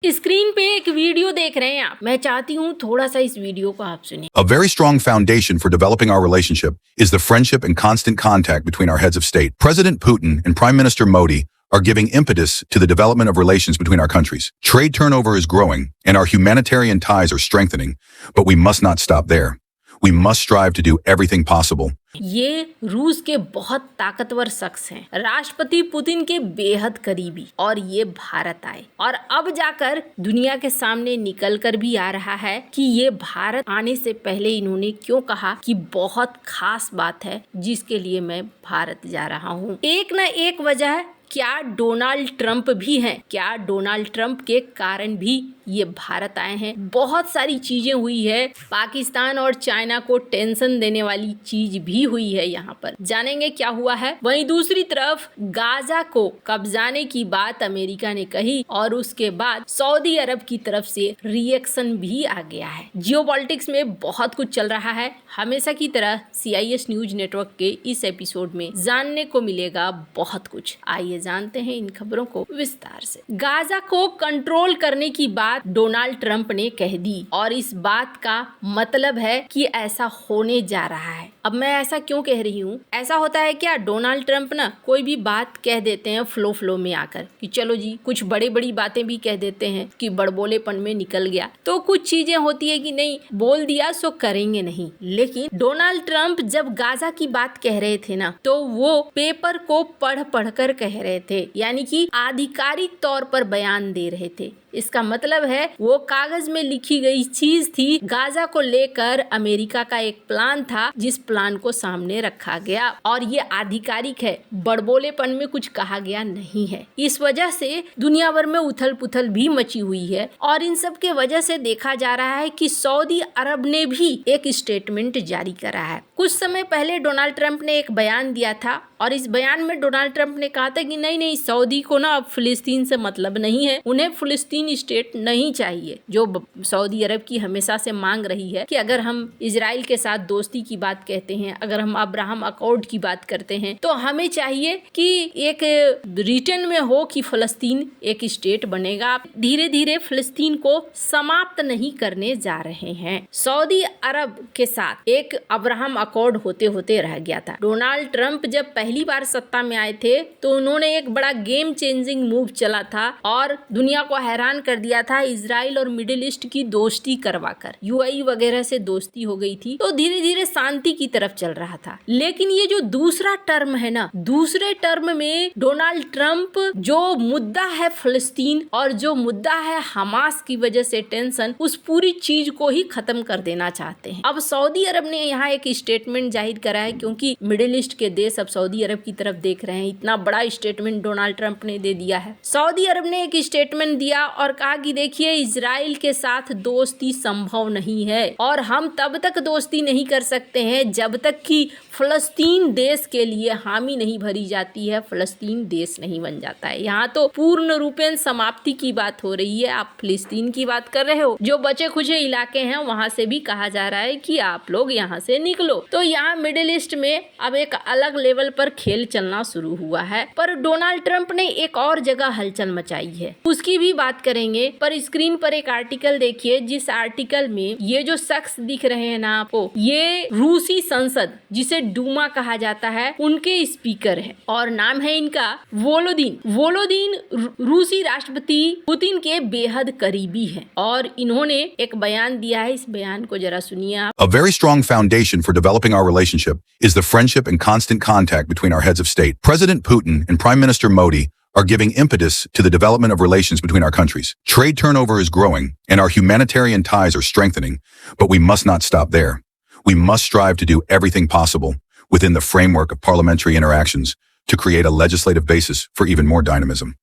Screen पे एक video देख रहे हैं आप। मैं चाहती हूँ थोड़ा सा इस वीडियो को आप सुनिए। A very strong foundation for developing our relationship is the friendship and constant contact between our heads of state. President Putin and Prime Minister Modi are giving impetus to the development of relations between our countries. Trade turnover is growing, and our humanitarian ties are strengthening, but we must not stop there. We must strive to do everything possible. ये रूस के बहुत ताकतवर शख्स हैं, राष्ट्रपति Putin के बेहद करीबी, और ये भारत आए और अब जाकर दुनिया के सामने निकल कर भी आ रहा है कि ये भारत आने से पहले इन्होंने क्यों कहा कि बहुत खास बात है जिसके लिए मैं भारत जा रहा हूँ। एक न एक वजह क्या डोनाल्ड ट्रंप भी हैं, क्या डोनाल्ड ट्रंप के कारण भी ये भारत आए हैं। बहुत सारी चीजें हुई है, पाकिस्तान और चाइना को टेंशन देने वाली चीज भी हुई है। यहाँ पर जानेंगे क्या हुआ है। वहीं दूसरी तरफ गाजा को कब्जाने की बात अमेरिका ने कही और उसके बाद सऊदी अरब की तरफ से रिएक्शन भी आ गया है। जियोपॉलिटिक्स में बहुत कुछ चल रहा है। हमेशा की तरह CIS न्यूज नेटवर्क के इस एपिसोड में जानने को मिलेगा बहुत कुछ। आइए जानते हैं इन खबरों को विस्तार से। गाजा को कंट्रोल करने की बात डोनाल्ड ट्रंप ने कह दी और इस बात का मतलब है कि ऐसा होने जा रहा है। अब मैं ऐसा क्यों कह रही हूँ, ऐसा होता है क्या, डोनाल्ड ट्रंप ना कोई भी बात कह देते हैं फ्लो में आकर कि चलो जी, कुछ बड़ी बातें भी कह देते हैं कि बड़बोलेपन में निकल गया। तो कुछ चीजें होती है कि नहीं, बोल दिया सो करेंगे नहीं। लेकिन डोनाल्ड ट्रंप जब गाजा की बात कह रहे थे ना, तो वो पेपर को पढ़ कर कह रहे थे, यानी कि आधिकारिक तौर पर बयान दे रहे थे। इसका मतलब है वो कागज में लिखी गई चीज थी। गाजा को लेकर अमेरिका का एक प्लान था जिस प्लान को सामने रखा गया और ये आधिकारिक है, बड़बोलेपन में कुछ कहा गया नहीं है। इस वजह से दुनिया भर में उथल पुथल भी मची हुई है और इन सब के वजह से देखा जा रहा है कि सऊदी अरब ने भी एक स्टेटमेंट जारी करा है। कुछ समय पहले डोनाल्ड ट्रंप ने एक बयान दिया था और इस बयान में डोनाल्ड ट्रंप ने कहा था कि नहीं, सऊदी को ना अब फिलिस्तीन से मतलब नहीं है, उन्हें फिलिस्तीन स्टेट नहीं चाहिए, जो सऊदी अरब की हमेशा से मांग रही है कि अगर हम इजराइल के साथ दोस्ती की बात कहते हैं, अगर हम अब्राहम अकॉर्ड की बात करते हैं, तो हमें चाहिए कि एक रिटर्न में हो कि फिलिस्तीन एक स्टेट बनेगा। धीरे धीरे फिलिस्तीन को समाप्त नहीं करने जा रहे हैं। सऊदी अरब के साथ एक अब्राहम अकॉर्ड होते होते रह गया था। डोनाल्ड ट्रंप जब पहली बार सत्ता में आए थे तो उन्होंने एक बड़ा गेम चेंजिंग मूव चला था और दुनिया को हैरान कर दिया था। इजराइल और मिडिल ईस्ट की दोस्ती करवाकर UAE वगैरह से दोस्ती हो गई थी, तो धीरे धीरे शांति की तरफ चल रहा था। लेकिन ये जो दूसरा टर्म है ना, दूसरे टर्म में डोनाल्ड ट्रंप जो मुद्दा है फिलिस्तीन और जो मुद्दा है हमास की वजह से टेंशन, उस पूरी चीज को ही खत्म कर देना चाहते हैं। अब सऊदी अरब ने यहाँ एक स्टेटमेंट जाहिर करा है, क्योंकि मिडिल ईस्ट के देश अब सऊदी अरब की तरफ देख रहे हैं। इतना बड़ा स्टेटमेंट डोनाल्ड ट्रंप ने दे दिया है। सऊदी अरब ने एक स्टेटमेंट दिया और कहा कि देखिए, इजराइल के साथ दोस्ती संभव नहीं है और हम तब तक दोस्ती नहीं कर सकते हैं जब तक कि फिलिस्तीन देश के लिए हामी नहीं भरी जाती है, फिलिस्तीन देश नहीं बन जाता है। यहाँ तो पूर्ण रूपेण समाप्ति की बात हो रही है। आप फिलिस्तीन की बात कर रहे हो, जो बचे खुचे इलाके हैं वहां से भी कहा जा रहा है कि आप लोग यहाँ से निकलो। तो यहाँ मिडिल ईस्ट में अब एक अलग लेवल पर खेल चलना शुरू हुआ है। पर डोनाल्ड ट्रंप ने एक और जगह हलचल मचाई है, उसकी भी बात करेंगे। पर स्क्रीन पर एक आर्टिकल देखिए, जिस आर्टिकल में ये जो शख्स दिख रहे हैं ना आपको, ये रूसी संसद जिसे डूमा कहा जाता है उनके स्पीकर हैं और नाम है इनका वोलोदिन रूसी राष्ट्रपति पुतिन के बेहद करीबी हैं और इन्होंने एक बयान दिया है। इस बयान को जरा सुनिए आप। A very strong foundation for developing our relationship is the friendship and constant contact between our heads of state. President Putin and Prime Minister Modi are giving impetus to the development of relations between our countries. Trade turnover is growing, and our humanitarian ties are strengthening, but we must not stop there. We must strive to do everything possible within the framework of parliamentary interactions to create a legislative basis for even more dynamism.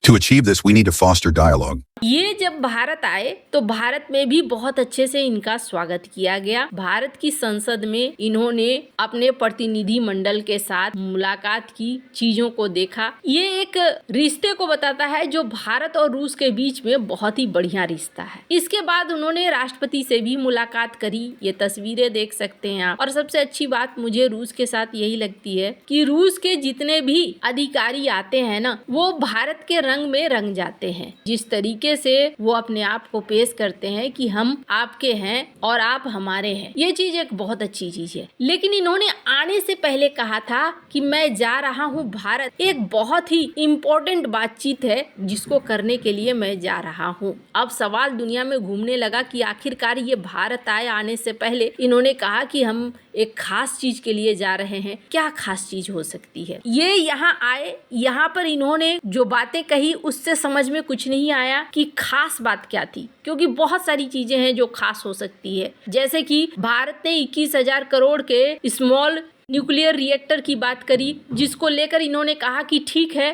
To achieve this, we need to foster dialogue. ये जब भारत आए तो भारत में भी बहुत अच्छे से इनका स्वागत किया गया। भारत की संसद में इन्होंने अपने प्रतिनिधि मंडल के साथ मुलाकात की, चीजों को देखा। ये एक रिश्ते को बताता है जो भारत और रूस के बीच में बहुत ही बढ़िया रिश्ता है। इसके बाद उन्होंने राष्ट्रपति से भी मुलाकात करी, ये तस्वीरें देख सकते हैं आप। और सबसे अच्छी बात मुझे रूस के साथ यही लगती है कि रूस के जितने भी अधिकारी आते हैं ना, वो भारत के रंग में रंग जाते हैं। जिस तरीके से वो अपने आप को पेश करते हैं कि हम आपके हैं और आप हमारे हैं, ये चीज एक बहुत अच्छी चीज है। लेकिन इन्होंने आने से पहले कहा था कि मैं जा रहा हूँ भारत। एक बहुत ही इम्पोर्टेंट बातचीत है जिसको करने के लिए मैं जा रहा हूँ। अब सवाल दुनिया में घूमने लगा कि आखिरकार ये भारत आए। आने से पहले इन्होंने कहा कि हम एक खास चीज के लिए जा रहे हैं। क्या खास चीज हो सकती है? ये यहाँ आए, यहाँ पर इन्होंने जो बातें कही उससे समझ में कुछ नहीं आया कि खास बात क्या थी, क्योंकि बहुत सारी चीजें हैं जो खास हो सकती है। जैसे कि भारत ने 21,000 करोड़ के स्मॉल न्यूक्लियर रिएक्टर की बात करी, जिसको लेकर इन्होंने कहा कि ठीक है,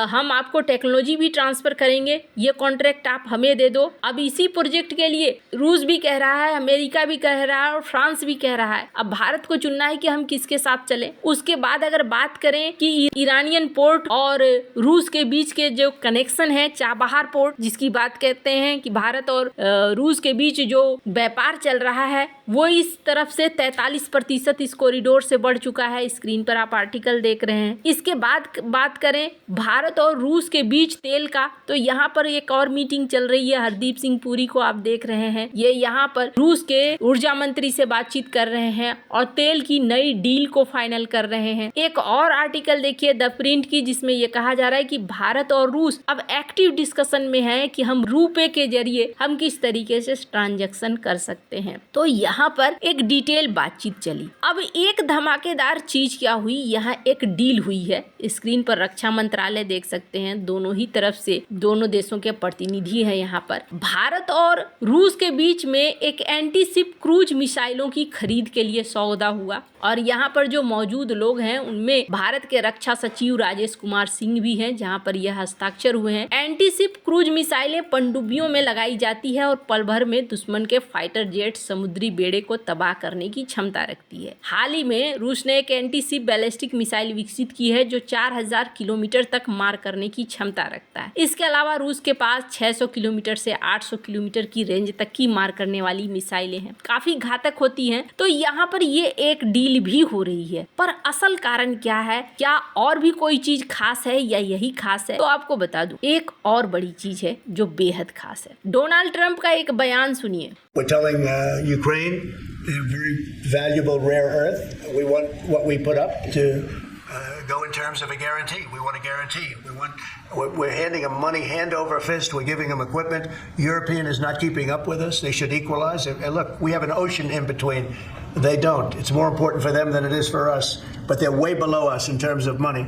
हम आपको टेक्नोलॉजी भी ट्रांसफर करेंगे, ये कॉन्ट्रैक्ट आप हमें दे दो। अब इसी प्रोजेक्ट के लिए रूस भी कह रहा है, अमेरिका भी कह रहा है और फ्रांस भी कह रहा है। अब भारत को चुनना है कि हम किसके साथ चले। उसके बाद अगर बात करें कि ईरानियन पोर्ट और रूस के बीच के जो कनेक्शन है, चाबहार पोर्ट जिसकी बात कहते हैं कि भारत और रूस के बीच जो व्यापार चल रहा है वो इस तरफ से 43% इस कॉरिडोर से बढ़ चुका है। स्क्रीन पर आप आर्टिकल देख रहे हैं। इसके बाद बात करें भारत और रूस के बीच तेल का, तो यहाँ पर एक और मीटिंग चल रही है। हरदीप सिंह पुरी को आप देख रहे हैं, ये यहाँ पर रूस के ऊर्जा मंत्री से बातचीत कर रहे हैं और तेल की नई डील को फाइनल कर रहे हैं। एक और आर्टिकल देखिए द प्रिंट की, जिसमें ये कहा जा रहा है कि भारत और रूस अब एक्टिव डिस्कशन में है कि हम रुपए के जरिए हम किस तरीके से ट्रांजैक्शन कर सकते हैं। तो यहाँ पर एक डिटेल बातचीत चली। अब एक धमाकेदार चीज क्या हुई, यहाँ एक डील हुई है। स्क्रीन पर रक्षा मंत्रालय देख सकते हैं, दोनों ही तरफ से दोनों देशों के प्रतिनिधि हैं। यहाँ पर भारत और रूस के बीच में एक एंटी शिप क्रूज मिसाइलों की खरीद के लिए सौदा हुआ और यहाँ पर जो मौजूद लोग हैं उनमें भारत के रक्षा सचिव राजेश कुमार सिंह भी हैं, जहाँ पर यह हस्ताक्षर हुए हैं। एंटी शिप क्रूज मिसाइलें पनडुब्बियों में लगाई जाती है और पल भर में दुश्मन के फाइटर जेट समुद्री बेड़े को तबाह करने की क्षमता रखती है। हाल ही में रूस ने एक एंटी शिप बैलिस्टिक मिसाइल विकसित की है जो 4000 किलोमीटर तक मार करने की क्षमता रखता है। इसके अलावा रूस के पास 600 किलोमीटर से 800 किलोमीटर की रेंज तक की मार करने वाली मिसाइलें हैं, काफी घातक होती हैं। तो यहाँ पर ये एक डील भी हो रही है, पर असल कारण क्या है, क्या और भी कोई चीज खास है या यही खास है? तो आपको बता दूं, एक और बड़ी चीज है जो बेहद खास है। डोनाल्ड ट्रंप का एक बयान सुनिए। We're telling Ukraine, very valuable rare earth. We want what we put up to go in terms of a guarantee. We want a guarantee. We're handing them money hand over fist. We're giving them equipment. European is not keeping up with us. They should equalize. And look, we have an ocean in between. They don't. It's more important for them than it is for us. But they're way below us in terms of money,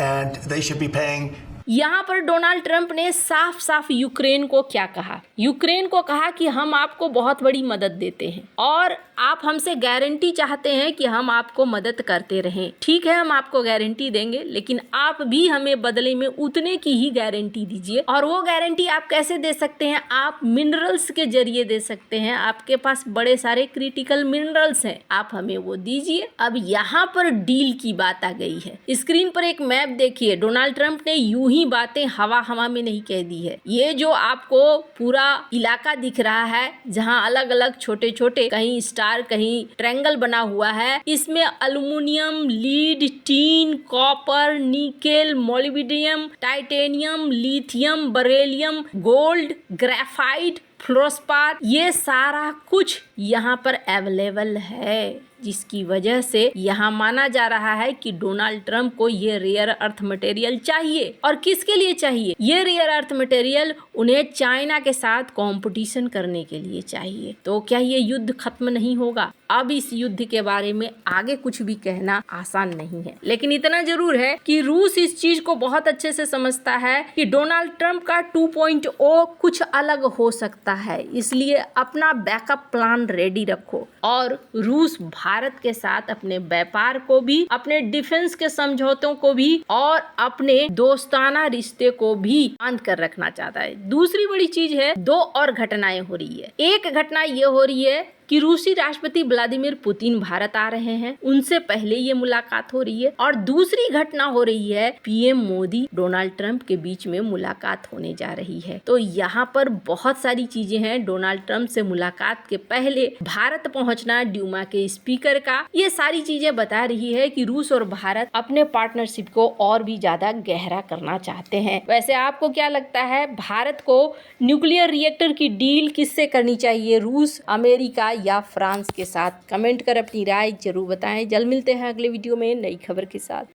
and they should be paying. यहाँ पर Donald Trump ने साफ साफ Ukraine को क्या कहा? Ukraine को कहा कि हम आपको बहुत बड़ी मदद देते हैं और आप हमसे गारंटी चाहते हैं कि हम आपको मदद करते रहें। ठीक है, हम आपको गारंटी देंगे, लेकिन आप भी हमें बदले में उतने की ही गारंटी दीजिए। और वो गारंटी आप कैसे दे सकते हैं? आप मिनरल्स के जरिए दे सकते हैं। आपके पास बड़े सारे क्रिटिकल मिनरल्स हैं, आप हमें वो दीजिए। अब यहाँ पर डील की बात आ गई है। स्क्रीन पर एक मैप देखिए। डोनाल्ड ट्रंप ने यूं ही बातें हवा में नहीं कह दी है। ये जो आपको पूरा इलाका दिख रहा है, जहां अलग अलग छोटे छोटे कहीं स्टार कहीं ट्रायंगल बना हुआ है, इसमें aluminium, lead, tin, copper, nickel, molybdenum, titanium, lithium, beryllium, gold, graphite, fluorspar, ये सारा कुछ यहाँ पर अवेलेबल है, जिसकी वजह से यहाँ माना जा रहा है कि डोनाल्ड ट्रंप को ये रेयर अर्थ मटेरियल चाहिए। और किसके लिए चाहिए? ये रेयर अर्थ मटेरियल उन्हें चाइना के साथ कंपटीशन करने के लिए चाहिए। तो क्या ये युद्ध खत्म नहीं होगा? अब इस युद्ध के बारे में आगे कुछ भी कहना आसान नहीं है, लेकिन इतना जरूर है कि रूस इस चीज को बहुत अच्छे से समझता है कि डोनाल्ड ट्रंप का 2.0 कुछ अलग हो सकता है, इसलिए अपना बैकअप प्लान रेडी रखो। और रूस भारत के साथ अपने व्यापार को भी, अपने डिफेंस के समझौतों को भी और अपने दोस्ताना रिश्ते को भी बांध कर रखना चाहता है। दूसरी बड़ी चीज है, दो और घटनाएं हो रही है। एक घटना ये हो रही है कि रूसी राष्ट्रपति व्लादिमीर पुतिन भारत आ रहे हैं, उनसे पहले ये मुलाकात हो रही है। और दूसरी घटना हो रही है, पीएम मोदी डोनाल्ड ट्रंप के बीच में मुलाकात होने जा रही है। तो यहाँ पर बहुत सारी चीजें हैं। डोनाल्ड ट्रंप से मुलाकात के पहले भारत पहुंचना ड्यूमा के स्पीकर का, ये सारी चीजें बता रही है कि रूस और भारत अपने पार्टनरशिप को और भी ज्यादा गहरा करना चाहते हैं। वैसे आपको क्या लगता है, भारत को न्यूक्लियर रिएक्टर की डील किससे करनी चाहिए, रूस, अमेरिका या फ्रांस के साथ? कमेंट कर अपनी राय जरूर बताएं। जल्द मिलते हैं अगले वीडियो में नई खबर के साथ।